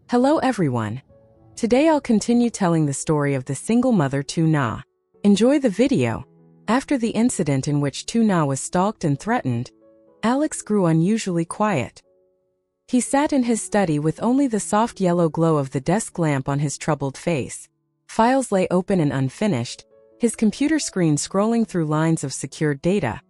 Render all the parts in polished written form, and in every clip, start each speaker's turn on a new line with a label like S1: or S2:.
S1: Hello everyone. Today I'll continue telling the story of the single mother Tuna. Enjoy the video. After the incident in which Tuna was stalked and threatened, Alex grew unusually quiet. He sat in his study with only the soft yellow glow of the desk lamp on his troubled face. Files lay open and unfinished, his computer screen scrolling through lines of secured data.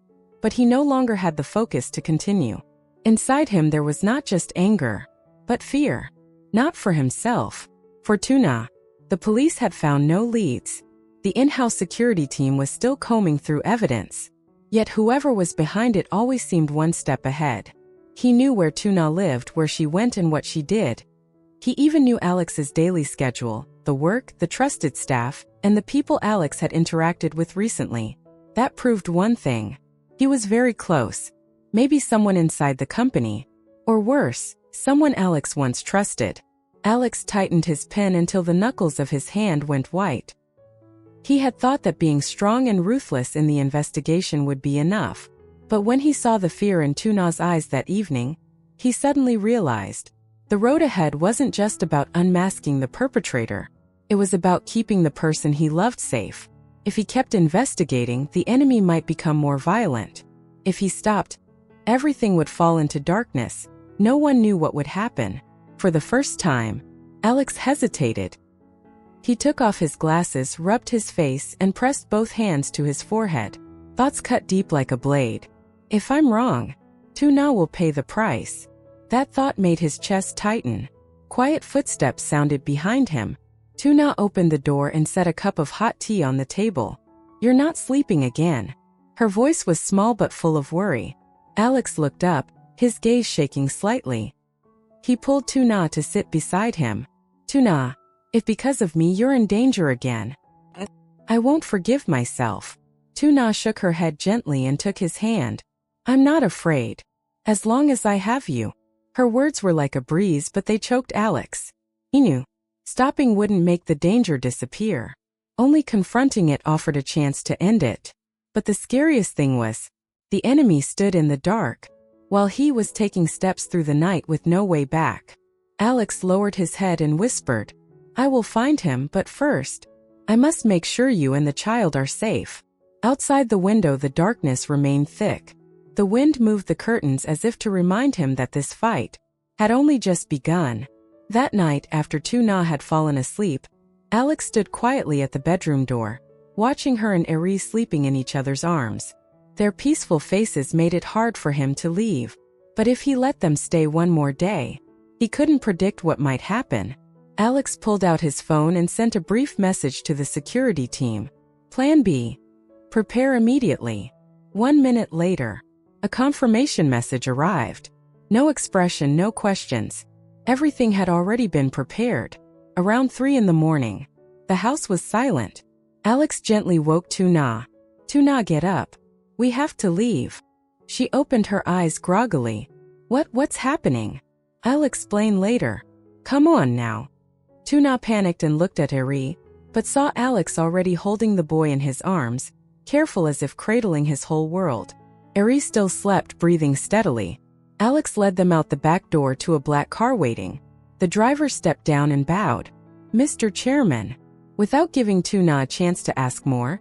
S1: But he no longer had the focus to continue. Inside him there was not just anger, but fear. Not for himself. For Tuna. The police had found no leads. The in-house security team was still combing through evidence. Yet whoever was behind it always seemed one step ahead. He knew where Tuna lived, where she went and what she did. He even knew Alex's daily schedule, the work, the trusted staff, and the people Alex had interacted with recently. That proved one thing. He was very close. Maybe someone inside the company. Or worse, someone Alex once trusted. Alex tightened his pen until the knuckles of his hand went white. He had thought that being strong and ruthless in the investigation would be enough. But when he saw the fear in Tuna's eyes that evening, he suddenly realized the road ahead wasn't just about unmasking the perpetrator. It was about keeping the person he loved safe. If he kept investigating, the enemy might become more violent. If he stopped, everything would fall into darkness. No one knew what would happen. For the first time, Alex hesitated. He took off his glasses, rubbed his face, and pressed both hands to his forehead. Thoughts cut deep like a blade. If I'm wrong, Tuna will pay the price. That thought made his chest tighten. Quiet footsteps sounded behind him. Tuna opened the door and set a cup of hot tea on the table. You're not sleeping again. Her voice was small but full of worry. Alex looked up, his gaze shaking slightly. He pulled Tuna to sit beside him. Tuna, if because of me you're in danger again, I won't forgive myself. Tuna shook her head gently and took his hand. I'm not afraid. As long as I have you. Her words were like a breeze, but they choked Alex. He knew. Stopping wouldn't make the danger disappear. Only confronting it offered a chance to end it. But the scariest thing was, the enemy stood in the dark, while he was taking steps through the night with no way back. Alex lowered his head and whispered, I will find him, but first, I must make sure you and the child are safe. Outside the window the darkness remained thick. The wind moved the curtains as if to remind him that this fight had only just begun. That night, after Tuna had fallen asleep, Alex stood quietly at the bedroom door, watching her and Erie sleeping in each other's arms. Their peaceful faces made it hard for him to leave. But if he let them stay one more day, he couldn't predict what might happen. Alex pulled out his phone and sent a brief message to the security team. Plan B. Prepare immediately. 1 minute later, a confirmation message arrived. No expression, no questions. Everything had already been prepared. Around 3 in the morning, the house was silent. Alex gently woke Tuna. Tuna, get up. We have to leave. She opened her eyes groggily. What's happening? I'll explain later. Come on now. Tuna panicked and looked at Hery, but saw Alex already holding the boy in his arms, careful as if cradling his whole world. Erie still slept, breathing steadily. Alex led them out the back door to a black car waiting. The driver stepped down and bowed. Mr. Chairman. Without giving Tuna a chance to ask more,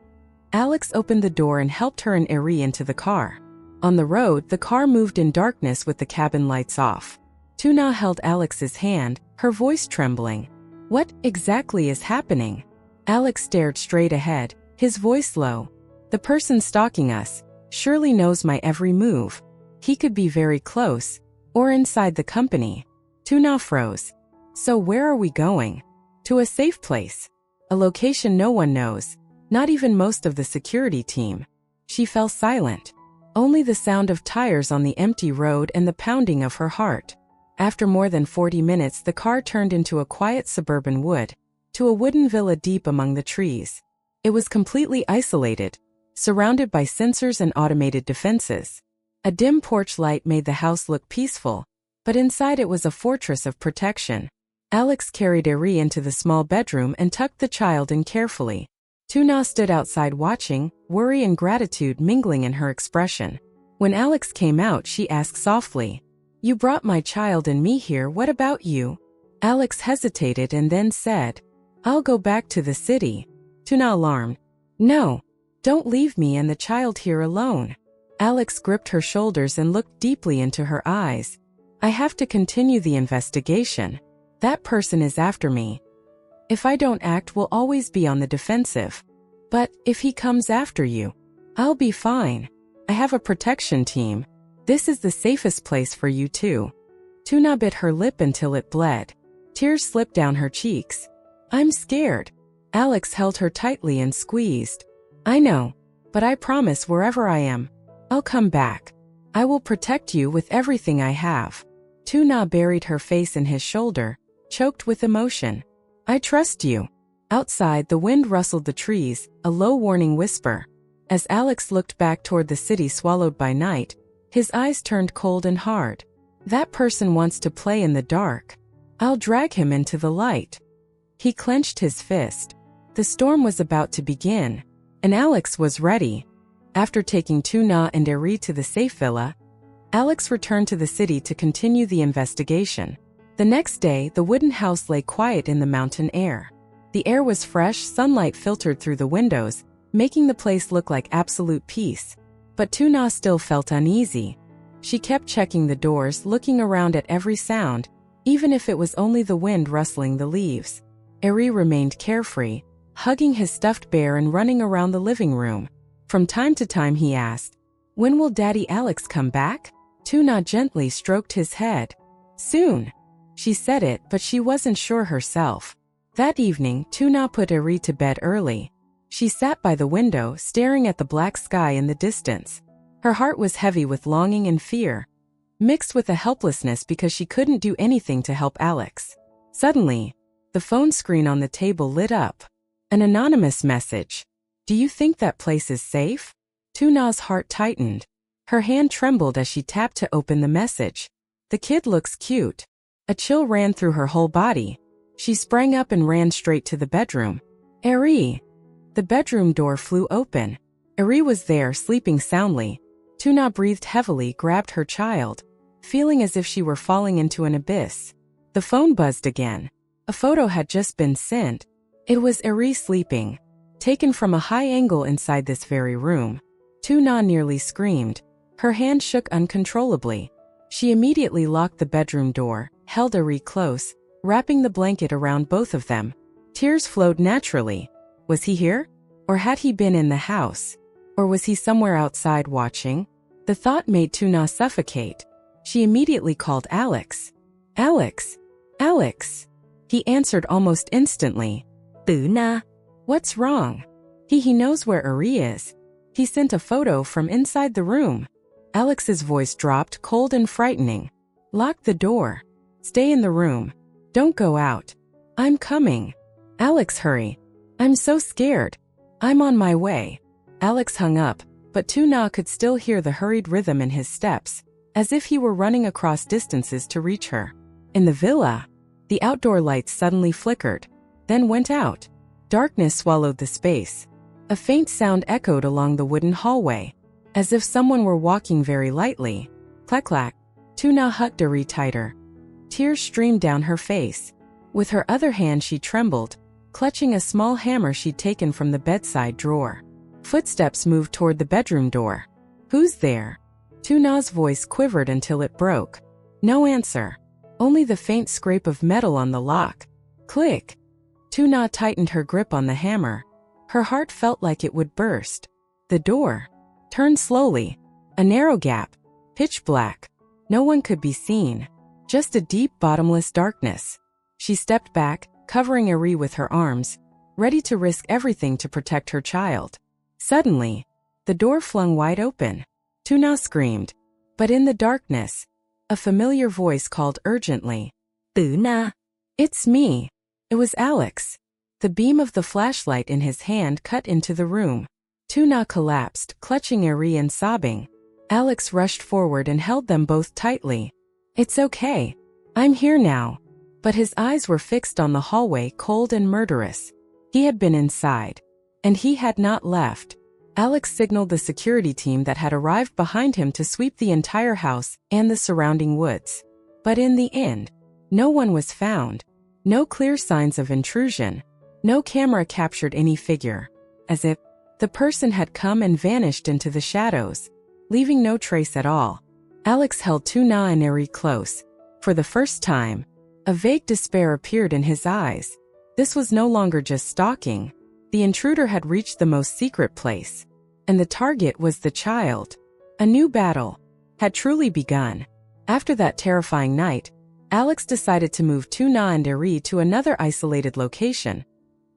S1: Alex opened the door and helped her and Erie into the car. On the road, the car moved in darkness with the cabin lights off. Tuna held Alex's hand, her voice trembling. What exactly is happening? Alex stared straight ahead, his voice low. The person stalking us surely knows my every move. He could be very close, or inside the company. Tuna froze. So where are we going? To a safe place. A location no one knows, not even most of the security team. She fell silent. Only the sound of tires on the empty road and the pounding of her heart. After more than 40 minutes the car turned into a quiet suburban wood, to a wooden villa deep among the trees. It was completely isolated, surrounded by sensors and automated defenses. A dim porch light made the house look peaceful, but inside it was a fortress of protection. Alex carried Erie into the small bedroom and tucked the child in carefully. Tuna stood outside watching, worry and gratitude mingling in her expression. When Alex came out she asked softly, You brought my child and me here, what about you? Alex hesitated and then said, "I'll go back to the city." Tuna alarmed. "No, don't leave me and the child here alone." Alex gripped her shoulders and looked deeply into her eyes. "I have to continue the investigation. That person is after me. If I don't act, we'll always be on the defensive. But if he comes after you, I'll be fine. I have a protection team. This is the safest place for you too." Tuna bit her lip until it bled. Tears slipped down her cheeks. "I'm scared." Alex held her tightly and squeezed. "I know, but I promise wherever I am, I'll come back. I will protect you with everything I have." Tuna buried her face in his shoulder, choked with emotion. "I trust you." Outside, the wind rustled the trees, a low warning whisper. As Alex looked back toward the city swallowed by night, his eyes turned cold and hard. "That person wants to play in the dark. I'll drag him into the light." He clenched his fist. The storm was about to begin, and Alex was ready. After taking Tuna and Erie to the safe villa, Alex returned to the city to continue the investigation. The next day, the wooden house lay quiet in the mountain air. The air was fresh, sunlight filtered through the windows, making the place look like absolute peace. But Tuna still felt uneasy. She kept checking the doors, looking around at every sound, even if it was only the wind rustling the leaves. Erie remained carefree, hugging his stuffed bear and running around the living room. From time to time he asked, "When will Daddy Alex come back?" Tuna gently stroked his head. "Soon." She said it, but she wasn't sure herself. That evening, Tuna put Erie to bed early. She sat by the window, staring at the black sky in the distance. Her heart was heavy with longing and fear, mixed with a helplessness because she couldn't do anything to help Alex. Suddenly, the phone screen on the table lit up. An anonymous message. "Do you think that place is safe?" Tuna's heart tightened. Her hand trembled as she tapped to open the message. "The kid looks cute." A chill ran through her whole body. She sprang up and ran straight to the bedroom. "Erie!" The bedroom door flew open. Erie was there, sleeping soundly. Tuna breathed heavily, grabbed her child, feeling as if she were falling into an abyss. The phone buzzed again. A photo had just been sent. It was Erie sleeping, taken from a high angle inside this very room. Tuna nearly screamed. Her hand shook uncontrollably. She immediately locked the bedroom door, held Erie close, wrapping the blanket around both of them. Tears flowed naturally. Was he here? Or had he been in the house? Or was he somewhere outside watching? The thought made Tuna suffocate. She immediately called Alex. "Alex! Alex!" He answered almost instantly. "Tuna." "What's wrong?" He knows where Erie is. He sent a photo from inside the room. Alex's voice dropped, cold and frightening. "Lock the door. Stay in the room. Don't go out." "I'm coming." "Alex, hurry. I'm so scared." "I'm on my way." Alex hung up, but Tuna could still hear the hurried rhythm in his steps, as if he were running across distances to reach her. In the villa, the outdoor lights suddenly flickered, then went out. Darkness swallowed the space. A faint sound echoed along the wooden hallway, as if someone were walking very lightly. Clack clack. Tuna hugged Erie tighter. Tears streamed down her face. With her other hand she trembled, clutching a small hammer she'd taken from the bedside drawer. Footsteps moved toward the bedroom door. "Who's there?" Tuna's voice quivered until it broke. No answer. Only the faint scrape of metal on the lock. Click. Tuna tightened her grip on the hammer. Her heart felt like it would burst. The door turned slowly. A narrow gap. Pitch black. No one could be seen. Just a deep, bottomless darkness. She stepped back, covering Erie with her arms, ready to risk everything to protect her child. Suddenly, the door flung wide open. Tuna screamed. But in the darkness, a familiar voice called urgently. "Tuna." "It's me." It was Alex. The beam of the flashlight in his hand cut into the room. Tuna collapsed, clutching Erie and sobbing. Alex rushed forward and held them both tightly. "It's okay. I'm here now." But his eyes were fixed on the hallway, cold and murderous. He had been inside, and he had not left. Alex signaled the security team that had arrived behind him to sweep the entire house and the surrounding woods. But in the end, no one was found. No clear signs of intrusion. No camera captured any figure. As if the person had come and vanished into the shadows, leaving no trace at all. Alex held Tuna and Erie close. For the first time, a vague despair appeared in his eyes. This was no longer just stalking. The intruder had reached the most secret place. And the target was the child. A new battle had truly begun. After that terrifying night, Alex decided to move Tuna and Erie to another isolated location,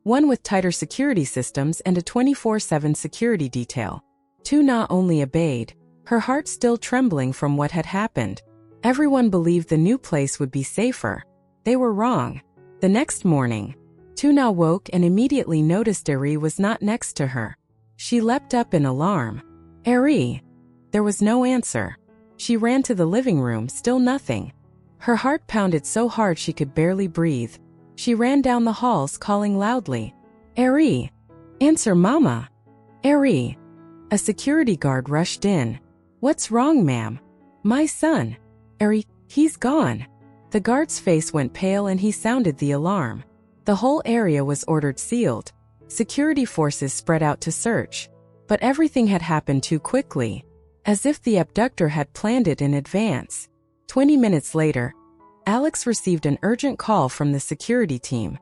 S1: one with tighter security systems and a 24/7 security detail. Tuna only obeyed, her heart still trembling from what had happened. Everyone believed the new place would be safer. They were wrong. The next morning, Tuna woke and immediately noticed Erie was not next to her. She leapt up in alarm. Erie! There was no answer. She ran to the living room, still nothing. Her heart pounded so hard she could barely breathe. She ran down the halls calling loudly. Erie! Answer, Mama! Erie! A security guard rushed in. What's wrong, ma'am? My son. Erie, he's gone. The guard's face went pale and he sounded the alarm. The whole area was ordered sealed. Security forces spread out to search. But everything had happened too quickly, as if the abductor had planned it in advance. 20 minutes later, Alex received an urgent call from the security team.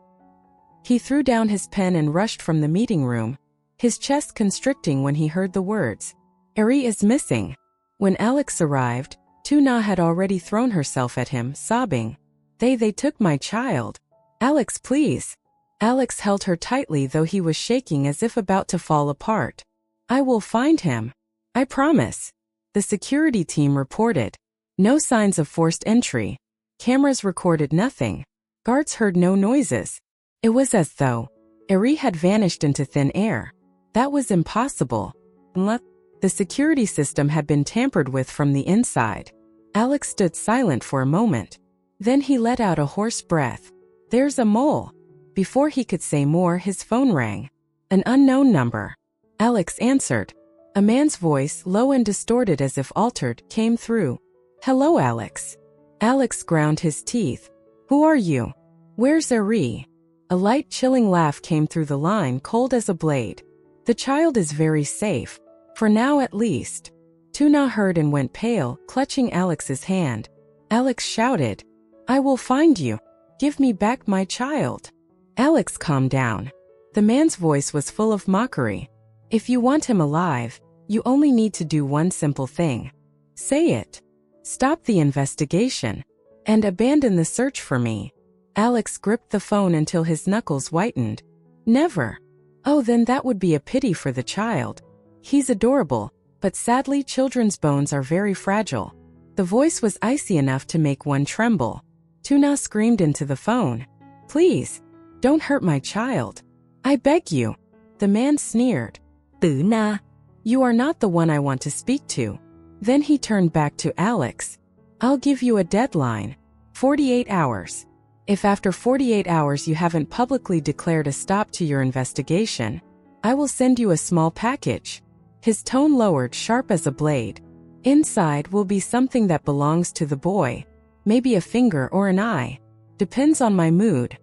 S1: He threw down his pen and rushed from the meeting room, his chest constricting when he heard the words, Erie is missing. When Alex arrived, Tuna had already thrown herself at him, sobbing. They took my child. Alex, please. Alex held her tightly, though he was shaking as if about to fall apart. I will find him. I promise. The security team reported. No signs of forced entry. Cameras recorded nothing. Guards heard no noises. It was as though Erie had vanished into thin air. That was impossible. The security system had been tampered with from the inside. Alex stood silent for a moment. Then he let out a hoarse breath. There's a mole. Before he could say more, his phone rang. An unknown number. Alex answered. A man's voice, low and distorted as if altered, came through. Hello, Alex. Alex ground his teeth. Who are you? Where's Erie? A light, chilling laugh came through the line, cold as a blade. The child is very safe. For now at least. Tuna heard and went pale, clutching Alex's hand. Alex shouted. I will find you. Give me back my child. Alex calmed down. The man's voice was full of mockery. If you want him alive, you only need to do one simple thing. Say it. Stop the investigation. And abandon the search for me. Alex gripped the phone until his knuckles whitened. Never. Oh, then that would be a pity for the child. He's adorable, but sadly children's bones are very fragile. The voice was icy enough to make one tremble. Tuna screamed into the phone. Please, don't hurt my child. I beg you. The man sneered. Tuna, you are not the one I want to speak to. Then he turned back to Alex. I'll give you a deadline. 48 hours. If after 48 hours you haven't publicly declared a stop to your investigation, I will send you a small package. His tone lowered, sharp as a blade. Inside will be something that belongs to the boy. Maybe a finger or an eye. Depends on my mood.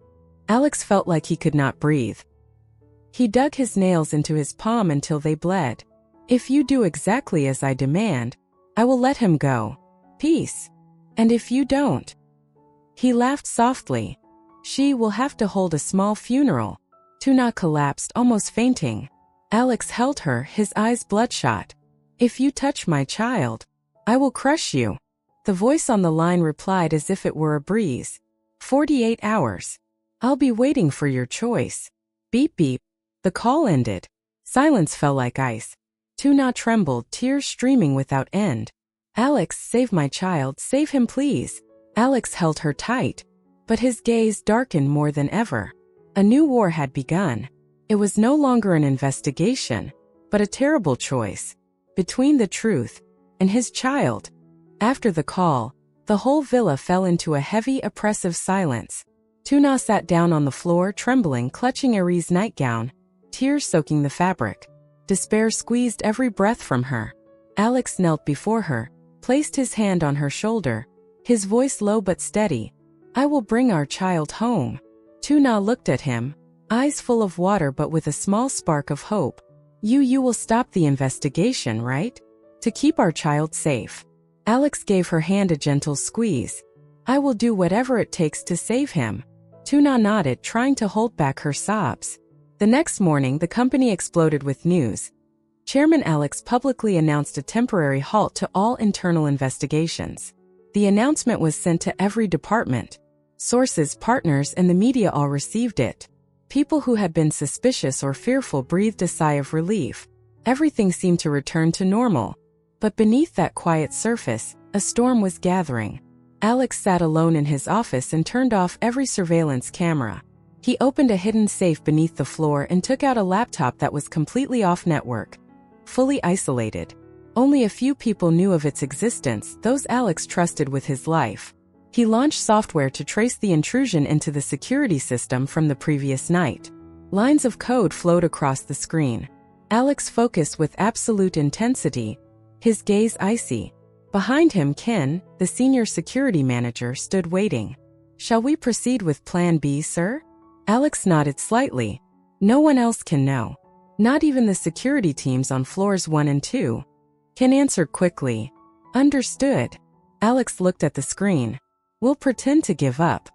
S1: Alex felt like he could not breathe. He dug his nails into his palm until they bled. If you do exactly as I demand, I will let him go. Peace. And if you don't? He laughed softly. She will have to hold a small funeral. Tuna collapsed, almost fainting. Alex held her, his eyes bloodshot. If you touch my child, I will crush you. The voice on the line replied as if it were a breeze. 48 hours. I'll be waiting for your choice. Beep beep. The call ended. Silence fell like ice. Tuna trembled, tears streaming without end. Alex, save my child, save him please. Alex held her tight, but his gaze darkened more than ever. A new war had begun. It was no longer an investigation, but a terrible choice. Between the truth and his child. After the call, the whole villa fell into a heavy, oppressive silence. Tuna sat down on the floor, trembling, clutching Erie's nightgown, tears soaking the fabric. Despair squeezed every breath from her. Alex knelt before her, placed his hand on her shoulder, his voice low but steady. I will bring our child home. Tuna looked at him, eyes full of water but with a small spark of hope. You will stop the investigation, right? To keep our child safe. Alex gave her hand a gentle squeeze. I will do whatever it takes to save him. Tuna nodded, trying to hold back her sobs. The next morning, the company exploded with news. Chairman Alex publicly announced a temporary halt to all internal investigations. The announcement was sent to every department. Sources, partners, and the media all received it. People who had been suspicious or fearful breathed a sigh of relief. Everything seemed to return to normal. But beneath that quiet surface, a storm was gathering. Alex sat alone in his office and turned off every surveillance camera. He opened a hidden safe beneath the floor and took out a laptop that was completely off-network. Fully isolated. Only a few people knew of its existence, those Alex trusted with his life. He launched software to trace the intrusion into the security system from the previous night. Lines of code flowed across the screen. Alex focused with absolute intensity, his gaze icy. Behind him, Ken, the senior security manager, stood waiting. Shall we proceed with Plan B, sir? Alex nodded slightly. No one else can know. Not even the security teams on floors 1 and 2. Ken answered quickly. Understood. Alex looked at the screen. We'll pretend to give up.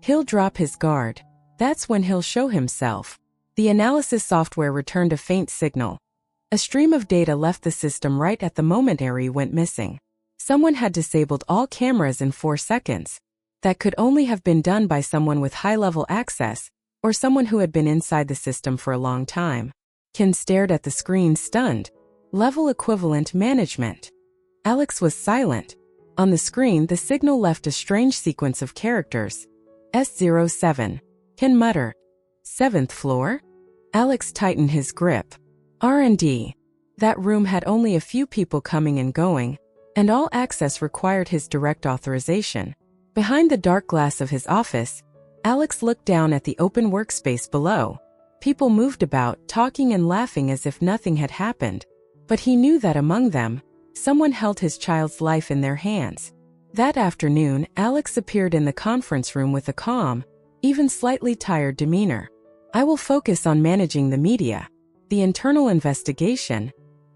S1: He'll drop his guard. That's when he'll show himself. The analysis software returned a faint signal. A stream of data left the system right at the moment Erie went missing. Someone had disabled all cameras in 4 seconds. That could only have been done by someone with high-level access, or someone who had been inside the system for a long time. Ken stared at the screen, stunned. Level equivalent management. Alex was silent. On the screen, the signal left a strange sequence of characters. S07. Ken muttered. 7th floor? Alex tightened his grip. R&D. That room had only a few people coming and going, and all access required his direct authorization. Behind the dark glass of his office, Alex looked down at the open workspace below. People moved about, talking and laughing as if nothing had happened. But he knew that among them, someone held his child's life in their hands. That afternoon, Alex appeared in the conference room with a calm, even slightly tired demeanor. I will focus on managing the media. The internal investigation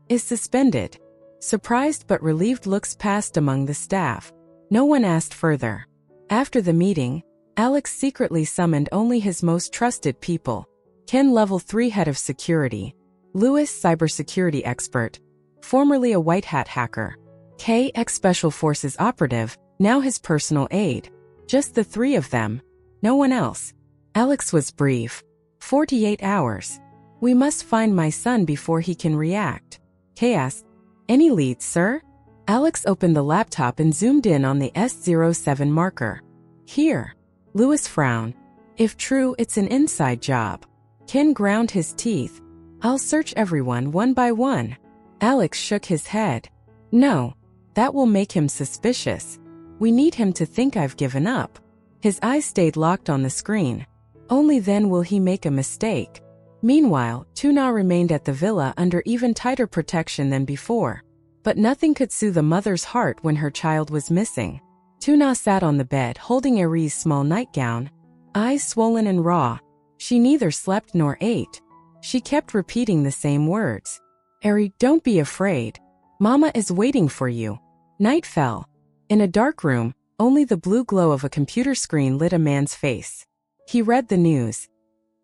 S1: is suspended. Surprised but relieved looks passed among the staff. No one asked further. After the meeting, Alex secretly summoned only his most trusted people. Ken, Level 3 Head of Security. Lewis, Cybersecurity Expert, formerly a White Hat hacker. K, ex-Special Forces operative, now his personal aide. Just the 3 of them. No one else. Alex was brief. 48 hours. We must find my son before he can react. K asked. Any leads, sir? Alex opened the laptop and zoomed in on the S07 marker. Here. Lewis frowned. If true, it's an inside job. Ken ground his teeth. I'll search everyone one by one. Alex shook his head. No. That will make him suspicious. We need him to think I've given up. His eyes stayed locked on the screen. Only then will he make a mistake. Meanwhile, Tuna remained at the villa under even tighter protection than before. But nothing could soothe a mother's heart when her child was missing. Tuna sat on the bed holding Erie's small nightgown, eyes swollen and raw. She neither slept nor ate. She kept repeating the same words. Erie, don't be afraid. Mama is waiting for you. Night fell. In a dark room, only the blue glow of a computer screen lit a man's face. He read the news.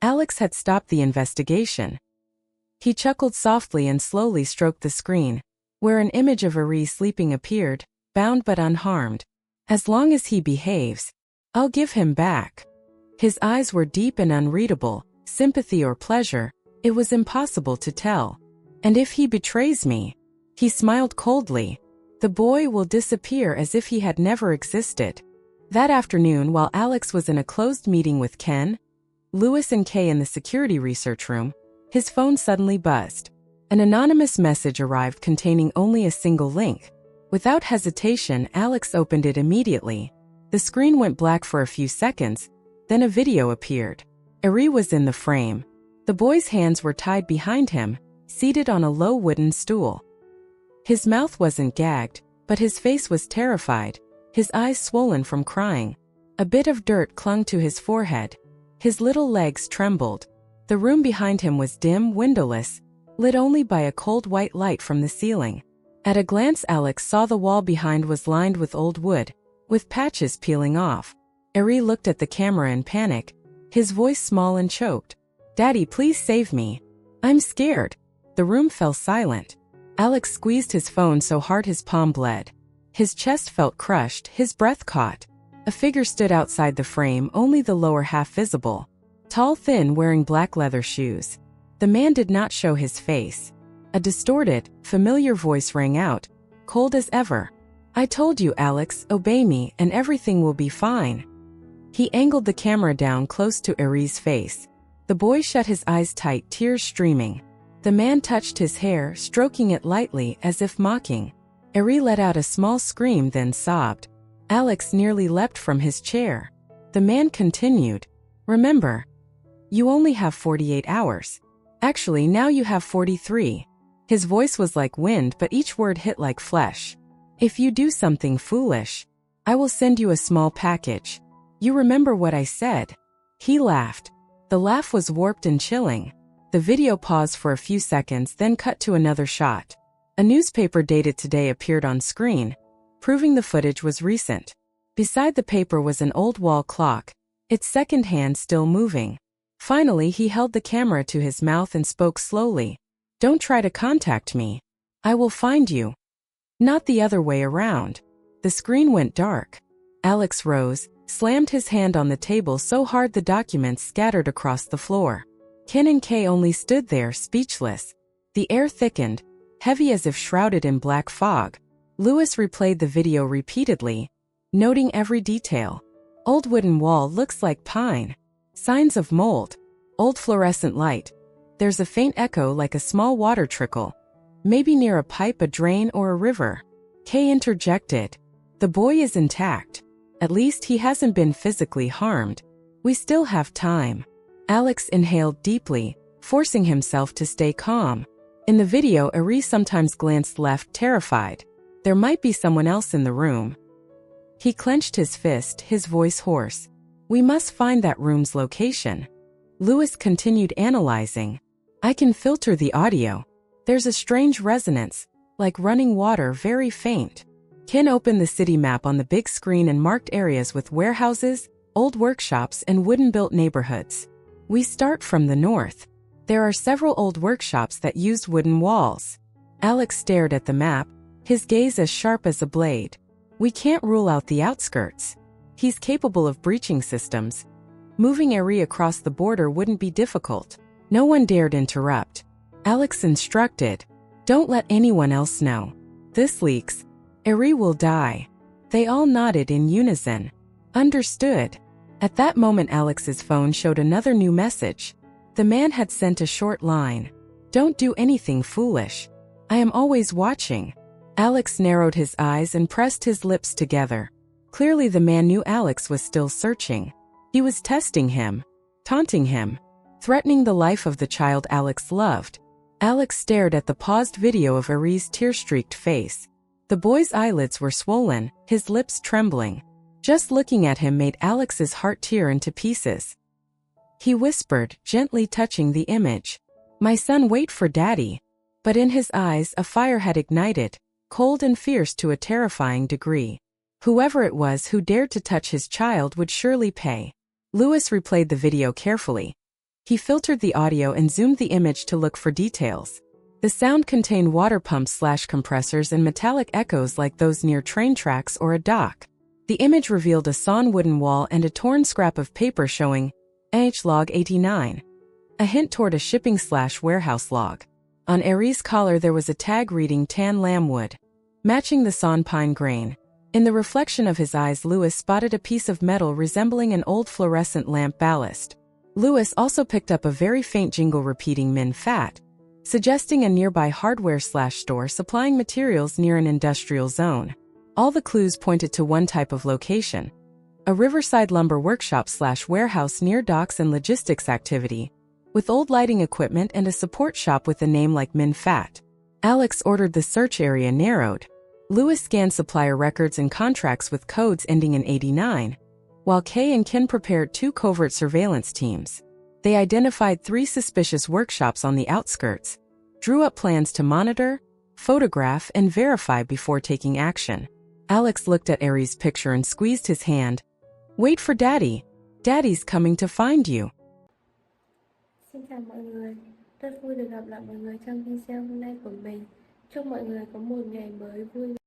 S1: Alex had stopped the investigation. He chuckled softly and slowly stroked the screen, where an image of Erie sleeping appeared, bound but unharmed. As long as he behaves, I'll give him back. His eyes were deep and unreadable, sympathy or pleasure, it was impossible to tell. And if he betrays me, he smiled coldly, the boy will disappear as if he had never existed. That afternoon, while Alex was in a closed meeting with Ken, Lewis and Kay in the security research room, his phone suddenly buzzed. An anonymous message arrived containing only a single link. Without hesitation, Alex opened it immediately. The screen went black for a few seconds, then a video appeared. Erie was in the frame. The boy's hands were tied behind him, seated on a low wooden stool. His mouth wasn't gagged, but his face was terrified, his eyes swollen from crying. A bit of dirt clung to his forehead. His little legs trembled. The room behind him was dim, windowless, lit only by a cold white light from the ceiling. At a glance, Alex saw the wall behind was lined with old wood, with patches peeling off. Erie looked at the camera in panic, his voice small and choked. "Daddy, please save me. I'm scared." The room fell silent. Alex squeezed his phone so hard his palm bled. His chest felt crushed, his breath caught. A figure stood outside the frame, only the lower half visible. Tall, thin, wearing black leather shoes. The man did not show his face. A distorted, familiar voice rang out, cold as ever. "I told you, Alex, obey me, and everything will be fine." He angled the camera down close to Erie's face. The boy shut his eyes tight, tears streaming. The man touched his hair, stroking it lightly as if mocking. Erie let out a small scream, then sobbed. Alex nearly leapt from his chair. The man continued, "Remember, you only have 48 hours. Actually, now you have 43. His voice was like wind, but each word hit like flesh. "If you do something foolish, I will send you a small package. You remember what I said?" He laughed. The laugh was warped and chilling. The video paused for a few seconds, then cut to another shot. A newspaper dated today appeared on screen, proving the footage was recent. Beside the paper was an old wall clock, its second hand still moving. Finally, he held the camera to his mouth and spoke slowly. "Don't try to contact me. I will find you. Not the other way around." The screen went dark. Alex rose, slammed his hand on the table so hard the documents scattered across the floor. Ken and Kay only stood there, speechless. The air thickened, heavy as if shrouded in black fog. Lewis replayed the video repeatedly, noting every detail. Old wooden wall looks like pine. Signs of mold. Old fluorescent light. There's a faint echo like a small water trickle. Maybe near a pipe, a drain, or a river. Kay interjected. "The boy is intact. At least he hasn't been physically harmed. We still have time." Alex inhaled deeply, forcing himself to stay calm. In the video, Erie sometimes glanced left, terrified. There might be someone else in the room. He clenched his fist, his voice hoarse. "We must find that room's location." Lewis continued analyzing. "I can filter the audio. There's a strange resonance, like running water, very faint." Ken opened the city map on the big screen and marked areas with warehouses, old workshops, and wooden-built neighborhoods. "We start from the north. There are several old workshops that used wooden walls." Alex stared at the map, his gaze as sharp as a blade. "We can't rule out the outskirts. He's capable of breaching systems. Moving Erie across the border wouldn't be difficult." No one dared interrupt. Alex instructed, "Don't let anyone else know. This leaks, Erie will die." They all nodded in unison. "Understood." At that moment, Alex's phone showed another new message. The man had sent a short line. "Don't do anything foolish. I am always watching." Alex narrowed his eyes and pressed his lips together. Clearly the man knew Alex was still searching. He was testing him, taunting him, threatening the life of the child Alex loved. Alex stared at the paused video of Erie's tear-streaked face. The boy's eyelids were swollen, his lips trembling. Just looking at him made Alex's heart tear into pieces. He whispered, gently touching the image, "My son, wait for Daddy." But in his eyes a fire had ignited, cold and fierce to a terrifying degree. Whoever it was who dared to touch his child would surely pay. Lewis replayed the video carefully. He filtered the audio and zoomed the image to look for details. The sound contained water pumps/compressors and metallic echoes like those near train tracks or a dock. The image revealed a sawn wooden wall and a torn scrap of paper showing log 89, a hint toward a shipping/warehouse log. On Erie's collar there was a tag reading tan lamb wood, matching the sawn pine grain. In the reflection of his eyes, Lewis spotted a piece of metal resembling an old fluorescent lamp ballast. Lewis also picked up a very faint jingle repeating "min fat," suggesting a nearby hardware/store supplying materials near an industrial zone. All the clues pointed to one type of location: a riverside lumber workshop/warehouse near docks and logistics activity, with old lighting equipment and a support shop with a name like Min Fat. Alex ordered the search area narrowed. Lewis scanned supplier records and contracts with codes ending in 89. while Kay and Ken prepared 2 covert surveillance teams. They identified 3 suspicious workshops on the outskirts, drew up plans to monitor, photograph, and verify before taking action. Alex looked at Erie's picture and squeezed his hand. Wait for Daddy. Daddy's coming to find you.
S2: Xin chào mọi người, rất vui được gặp lại mọi người trong video hôm nay của mình. Chúc mọi người có một ngày mới vui vẻ.